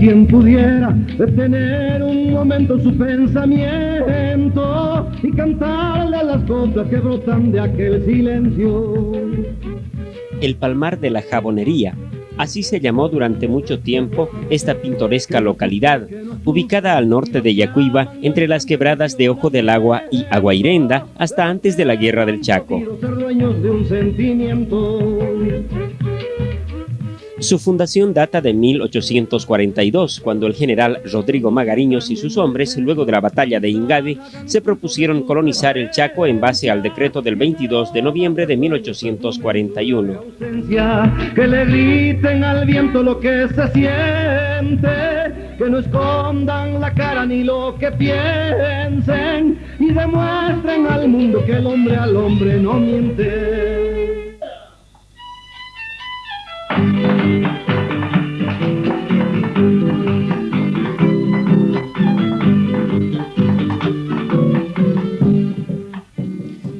quien pudiera detener un momento su pensamiento y cantarle las coplas que brotan de aquel silencio. El Palmar de la Jabonería. Así se llamó durante mucho tiempo esta pintoresca localidad, ubicada al norte de Yacuiba, entre las quebradas de Ojo del Agua y Aguairenda, hasta antes de la Guerra del Chaco. Su fundación data de 1842, cuando el general Rodrigo Magariños y sus hombres, luego de la batalla de Ingadi, se propusieron colonizar el Chaco en base al decreto del 22 de noviembre de 1841. Que le griten al viento lo que se siente, que no escondan la cara ni lo que piensen y demuestren al mundo que el hombre al hombre no miente.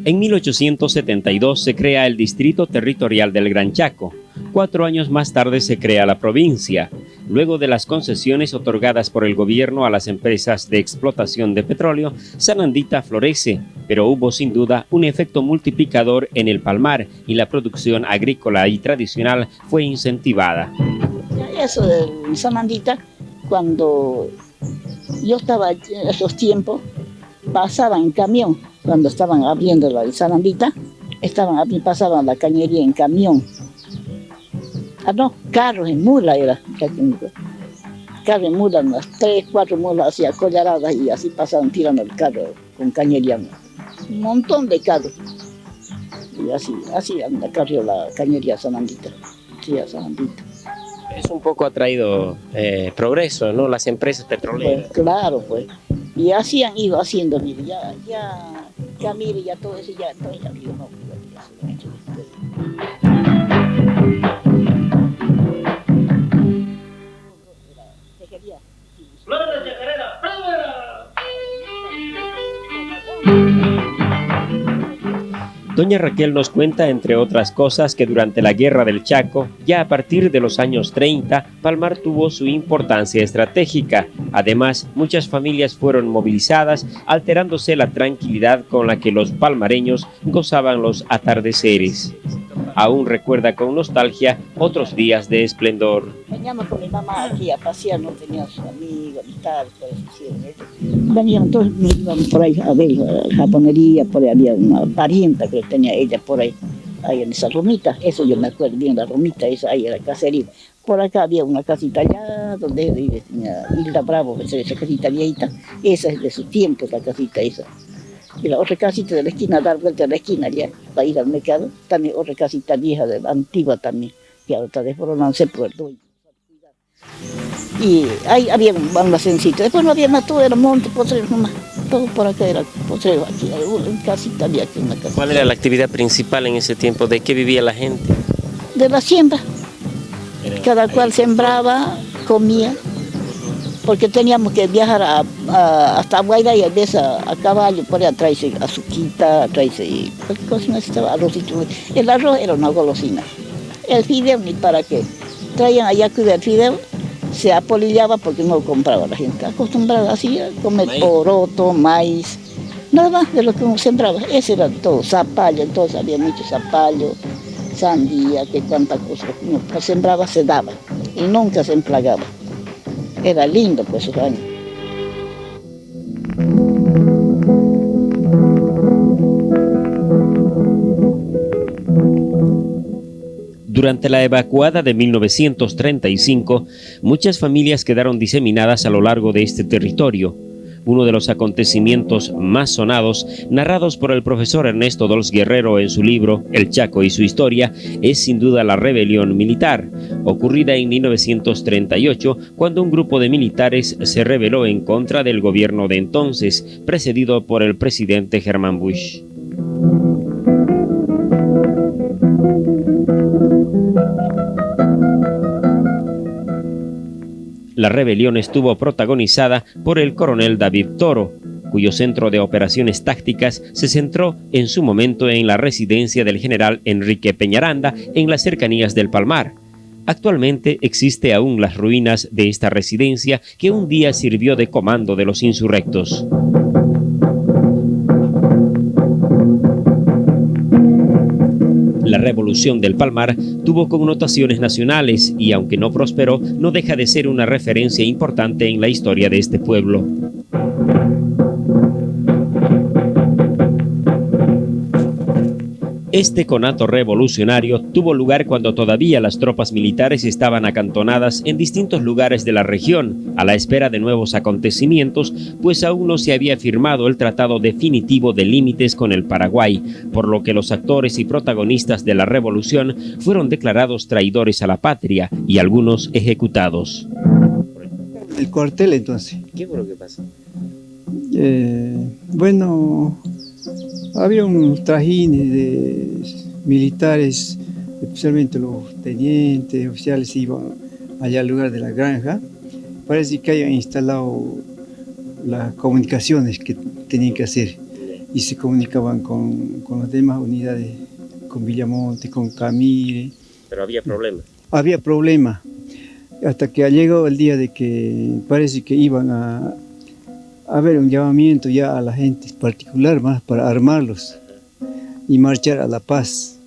En 1872 se crea el Distrito Territorial del Gran Chaco. 4 años más tarde se crea la provincia. Luego de las concesiones otorgadas por el gobierno a las empresas de explotación de petróleo, Sanandita florece, pero hubo sin duda un efecto multiplicador en el Palmar y la producción agrícola y tradicional fue incentivada. Eso de Sanandita, cuando yo estaba en esos tiempos, pasaba en camión, cuando estaban abriendo la Sanandita, pasaban la cañería en camión. No, carros en mula era. Carros en mula, unas 3, 4 mulas así acollaradas y así pasaban tirando el carro con cañería. Un montón de carros. Y así anda carro la cañería Sanandita. Sí, a Sanandita. Es un poco ha traído progreso, ¿no? Las empresas petroleras. Pues, claro, pues. Y así han ido haciendo, mire, ya mire, ya todo eso, ya digo, no, ya se lo han hecho. Doña Raquel nos cuenta, entre otras cosas, que durante la Guerra del Chaco, ya a partir de los años 30, Palmar tuvo su importancia estratégica. Además, muchas familias fueron movilizadas, alterándose la tranquilidad con la que los palmareños gozaban los atardeceres. Aún recuerda con nostalgia otros días de esplendor. Veníamos con mi mamá aquí a pasear, no tenía sus amigos, amistades, por eso hicieron eso. Veníamos todos, nos íbamos por ahí a ver la jabonería, por ahí había una parienta que tenía ella por ahí en esa romita, eso yo me acuerdo bien, la romita esa ahí era caserío. Por acá había una casita allá donde vive Hilda Bravo, esa casita viejita, esa es de sus tiempos, la casita esa. Y la otra casita de la esquina, dar vuelta a la esquina ya, para ir al mercado, también otra casita vieja, antigua también, que ahora está desboronada, se puerto. Y ahí había un almacencito, después no había más, todo era monte, potrero nomás, todo por acá era potrero, aquí una casita había aquí, una casita. ¿Cuál era la actividad principal en ese tiempo? ¿De qué vivía la gente? De la siembra, cada cual sembraba, comía. Porque teníamos que viajar hasta Guaira y a veces a caballo, por allá traerse azuquita, traerse cualquier cosa necesitaba, arrocito. El arroz era una golosina. El fideo ni para qué. Traían allá cuida el fideo, se apolillaba porque no lo compraba la gente. Acostumbrada así a comer poroto, maíz, nada más de lo que uno sembraba. Ese era todo, zapallo, entonces había mucho zapallo, sandía, que cuántas cosas uno sembraba se daba y nunca se emplagaba. Era lindo pues esos años. Durante la evacuada de 1935, muchas familias quedaron diseminadas a lo largo de este territorio. Uno de los acontecimientos más sonados, narrados por el profesor Ernesto Dols Guerrero en su libro El Chaco y su historia, es sin duda la rebelión militar, ocurrida en 1938, cuando un grupo de militares se rebeló en contra del gobierno de entonces, precedido por el presidente Germán Bush. La rebelión estuvo protagonizada por el coronel David Toro, cuyo centro de operaciones tácticas se centró en su momento en la residencia del general Enrique Peñaranda en las cercanías del Palmar. Actualmente existe aún las ruinas de esta residencia que un día sirvió de comando de los insurrectos. La Revolución del Palmar tuvo connotaciones nacionales y, aunque no prosperó, no deja de ser una referencia importante en la historia de este pueblo. Este conato revolucionario tuvo lugar cuando todavía las tropas militares estaban acantonadas en distintos lugares de la región, a la espera de nuevos acontecimientos, pues aún no se había firmado el tratado definitivo de límites con el Paraguay, por lo que los actores y protagonistas de la revolución fueron declarados traidores a la patria y algunos ejecutados. El cuartel, entonces. ¿Qué fue lo que pasó? Bueno, había unos trajines de militares, especialmente los tenientes, oficiales, iban allá al lugar de la granja. Parece que habían instalado las comunicaciones que tenían que hacer y se comunicaban con las demás unidades, con Villamonte, con Camire. Pero había problemas. Había problemas, hasta que ha llegado el día de que parece que iban a haber un llamamiento ya a la gente particular más para armarlos y marchar a la paz.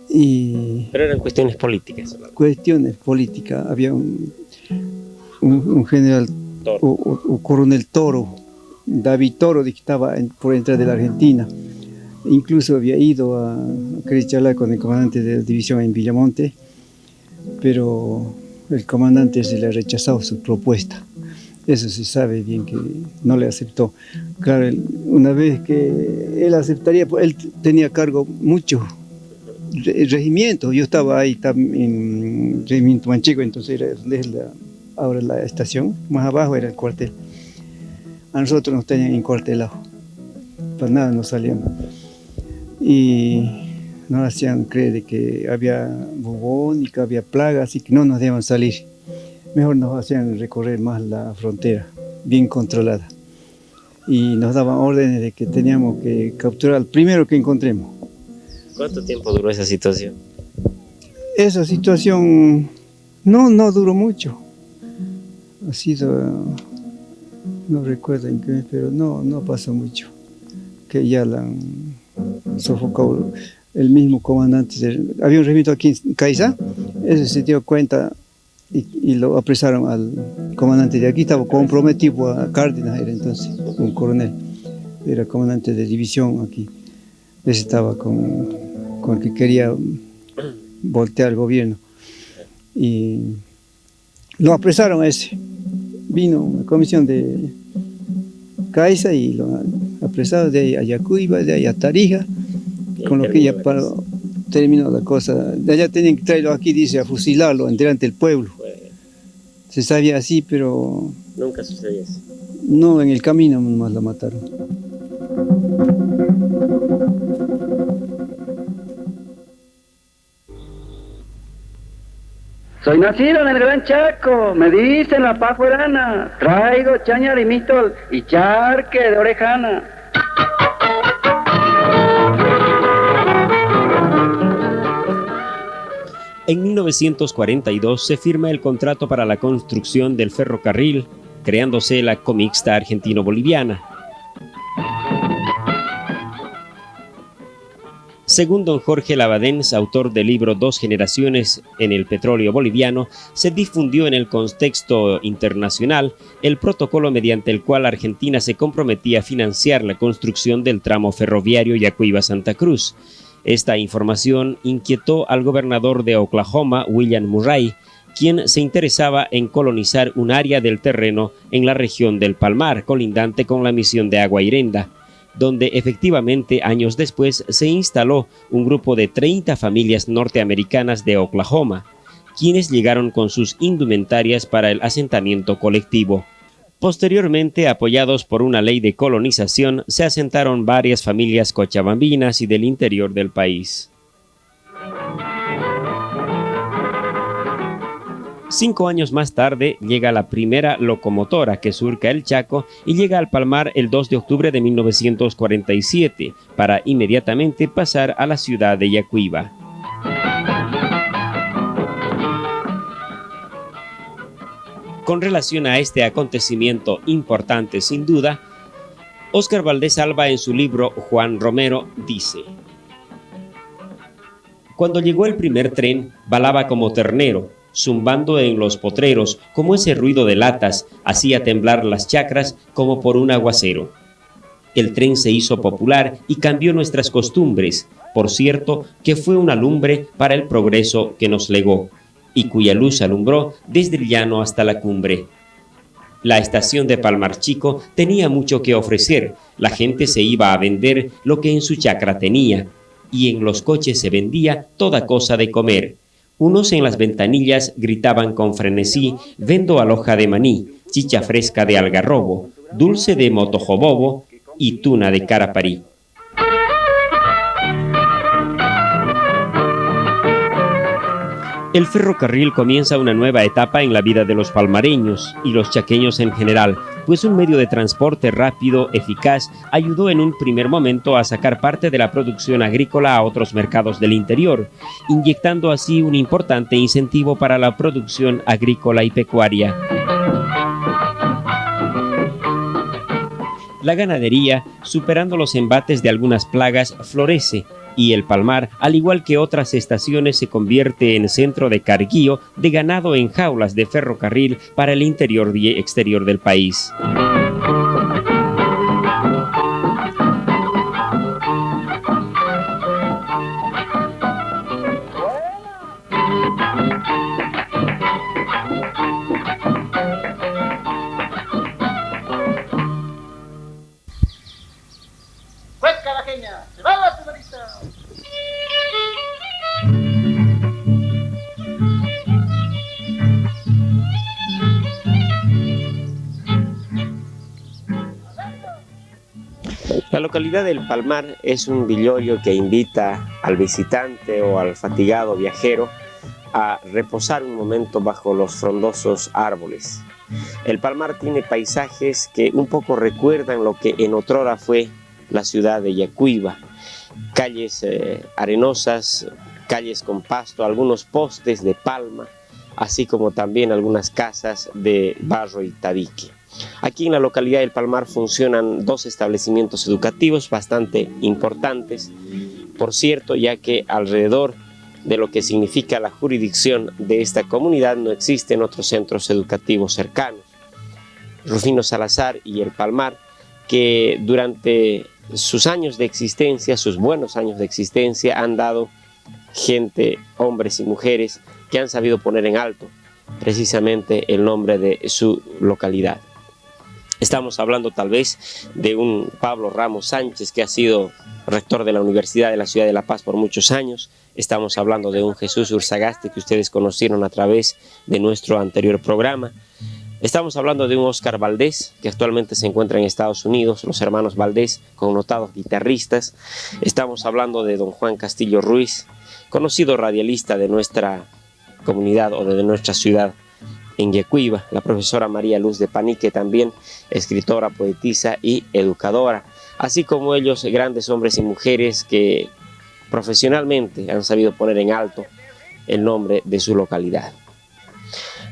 Pero eran cuestiones políticas. Cuestiones políticas. Había un general, un coronel Toro, David Toro, que estaba por entrar de la Argentina. Incluso había ido a querer charlar con el comandante de la división en Villamonte, pero el comandante se le ha rechazado su propuesta. Eso se sabe bien que no le aceptó. Claro, una vez que él aceptaría, pues él tenía a cargo mucho regimiento. Yo estaba ahí en Regimiento Manchego, entonces era donde es ahora la estación, más abajo era el cuartel. A nosotros nos tenían encuartelados, para nada nos salíamos. Y nos hacían creer de que había bubónica, había plaga, así que no nos dejaban salir. Mejor nos hacían recorrer más la frontera, bien controlada. Y nos daban órdenes de que teníamos que capturar al primero que encontremos. ¿Cuánto tiempo duró esa situación? Esa situación no duró mucho. Ha sido, no recuerdo en qué, pero no pasó mucho. Que ya la han sofocado el mismo comandante. Había un regimiento aquí en Caiza, ese se dio cuenta y lo apresaron al comandante de aquí. Estaba comprometido a Cárdenas, era entonces un coronel, era comandante de división aquí. Ese estaba con el que quería voltear el gobierno y lo apresaron a ese. Vino una comisión de Caiza y lo han apresado de ahí a Yacuiba, de ahí a Tarija, con lo que ya terminó la cosa. De allá tenían que traerlo aquí, dice, a fusilarlo delante del pueblo. Se sabía así, pero Nunca sucedió eso. No, en el camino nomás la mataron. Soy nacido en el Gran Chaco, me dicen la pajuerana, traigo chaña de mistol y charque de orejana. En 1942 se firma el contrato para la construcción del ferrocarril, creándose la Comixta argentino-boliviana. Según don Jorge Labadens, autor del libro Dos generaciones en el petróleo boliviano, se difundió en el contexto internacional el protocolo mediante el cual Argentina se comprometía a financiar la construcción del tramo ferroviario Yacuiba-Santa Cruz. Esta información inquietó al gobernador de Oklahoma, William Murray, quien se interesaba en colonizar un área del terreno en la región del Palmar, colindante con la misión de Agua Irenda, donde efectivamente años después se instaló un grupo de 30 familias norteamericanas de Oklahoma, quienes llegaron con sus indumentarias para el asentamiento colectivo. Posteriormente, apoyados por una ley de colonización, se asentaron varias familias cochabambinas y del interior del país. 5 años más tarde llega la primera locomotora que surca el Chaco y llega al Palmar el 2 de octubre de 1947 para inmediatamente pasar a la ciudad de Yacuiba. Con relación a este acontecimiento importante sin duda, Óscar Valdés Alba en su libro Juan Romero dice: cuando llegó el primer tren, balaba como ternero, zumbando en los potreros, como ese ruido de latas, hacía temblar las chacras como por un aguacero. El tren se hizo popular y cambió nuestras costumbres, por cierto que fue una lumbre para el progreso que nos legó, y cuya luz alumbró desde el llano hasta la cumbre. La estación de Palmar Chico tenía mucho que ofrecer, la gente se iba a vender lo que en su chacra tenía, y en los coches se vendía toda cosa de comer. Unos en las ventanillas gritaban con frenesí: vendo aloja de maní, chicha fresca de algarrobo, dulce de motojobobo y tuna de caraparí. El ferrocarril comienza una nueva etapa en la vida de los palmareños y los chaqueños en general, pues un medio de transporte rápido, eficaz, ayudó en un primer momento a sacar parte de la producción agrícola a otros mercados del interior, inyectando así un importante incentivo para la producción agrícola y pecuaria. La ganadería, superando los embates de algunas plagas, florece, y el Palmar, al igual que otras estaciones, se convierte en centro de carguío de ganado en jaulas de ferrocarril para el interior y exterior del país. La localidad del Palmar es un villorio que invita al visitante o al fatigado viajero a reposar un momento bajo los frondosos árboles. El Palmar tiene paisajes que un poco recuerdan lo que en otrora fue la ciudad de Yacuiba. Calles arenosas, calles con pasto, algunos postes de palma, así como también algunas casas de barro y tabique. Aquí en la localidad del Palmar funcionan dos establecimientos educativos bastante importantes, por cierto, ya que alrededor de lo que significa la jurisdicción de esta comunidad no existen otros centros educativos cercanos. Rufino Salazar y el Palmar, que durante sus años de existencia, sus buenos años de existencia, han dado gente, hombres y mujeres, que han sabido poner en alto precisamente el nombre de su localidad. Estamos hablando tal vez de un Pablo Ramos Sánchez, que ha sido rector de la Universidad de la Ciudad de La Paz por muchos años. Estamos hablando de un Jesús Urzagaste que ustedes conocieron a través de nuestro anterior programa. Estamos hablando de un Óscar Valdés, que actualmente se encuentra en Estados Unidos, los hermanos Valdés, connotados guitarristas. Estamos hablando de don Juan Castillo Ruiz, conocido radialista de nuestra comunidad o de nuestra ciudad en Yacuiba, la profesora María Luz de Panique, también escritora, poetisa y educadora, así como ellos, grandes hombres y mujeres que profesionalmente han sabido poner en alto el nombre de su localidad.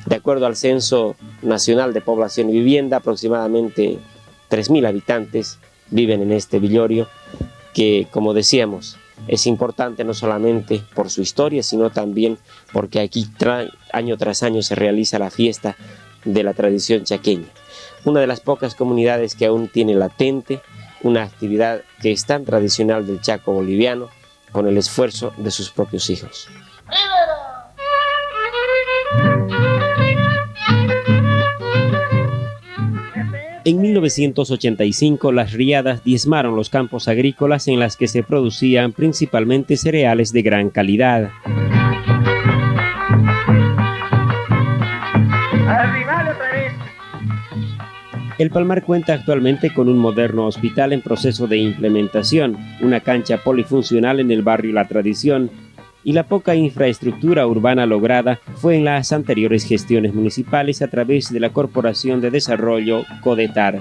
De acuerdo al Censo Nacional de Población y Vivienda, aproximadamente 3.000 habitantes viven en este villorio, que, como decíamos, es importante no solamente por su historia, sino también porque aquí año tras año se realiza la fiesta de la tradición chaqueña. Una de las pocas comunidades que aún tiene latente una actividad que es tan tradicional del Chaco boliviano, con el esfuerzo de sus propios hijos. En 1985, las riadas diezmaron los campos agrícolas en las que se producían principalmente cereales de gran calidad. El Palmar cuenta actualmente con un moderno hospital en proceso de implementación, una cancha polifuncional en el barrio La Tradición, y la poca infraestructura urbana lograda fue en las anteriores gestiones municipales a través de la Corporación de Desarrollo Codetar.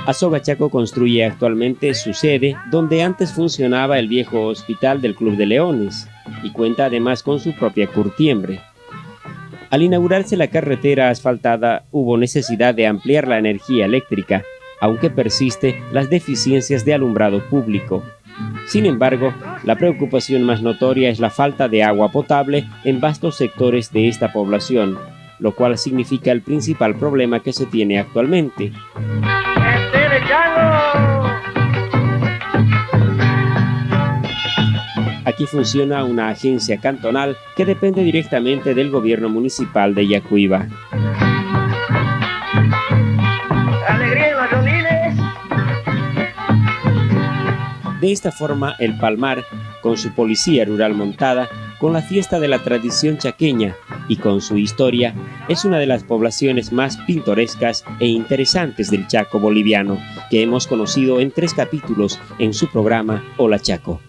Azoga Chaco construye actualmente su sede, donde antes funcionaba el viejo hospital del Club de Leones, y cuenta además con su propia curtiembre. Al inaugurarse la carretera asfaltada, hubo necesidad de ampliar la energía eléctrica, aunque persiste las deficiencias de alumbrado público. Sin embargo, la preocupación más notoria es la falta de agua potable en vastos sectores de esta población, lo cual significa el principal problema que se tiene actualmente. Aquí funciona una agencia cantonal que depende directamente del gobierno municipal de Yacuiba. ¡Alegría en los rondines! De esta forma, el Palmar, con su policía rural montada, con la fiesta de la tradición chaqueña y con su historia, es una de las poblaciones más pintorescas e interesantes del Chaco boliviano, que hemos conocido en 3 capítulos en su programa Hola Chaco.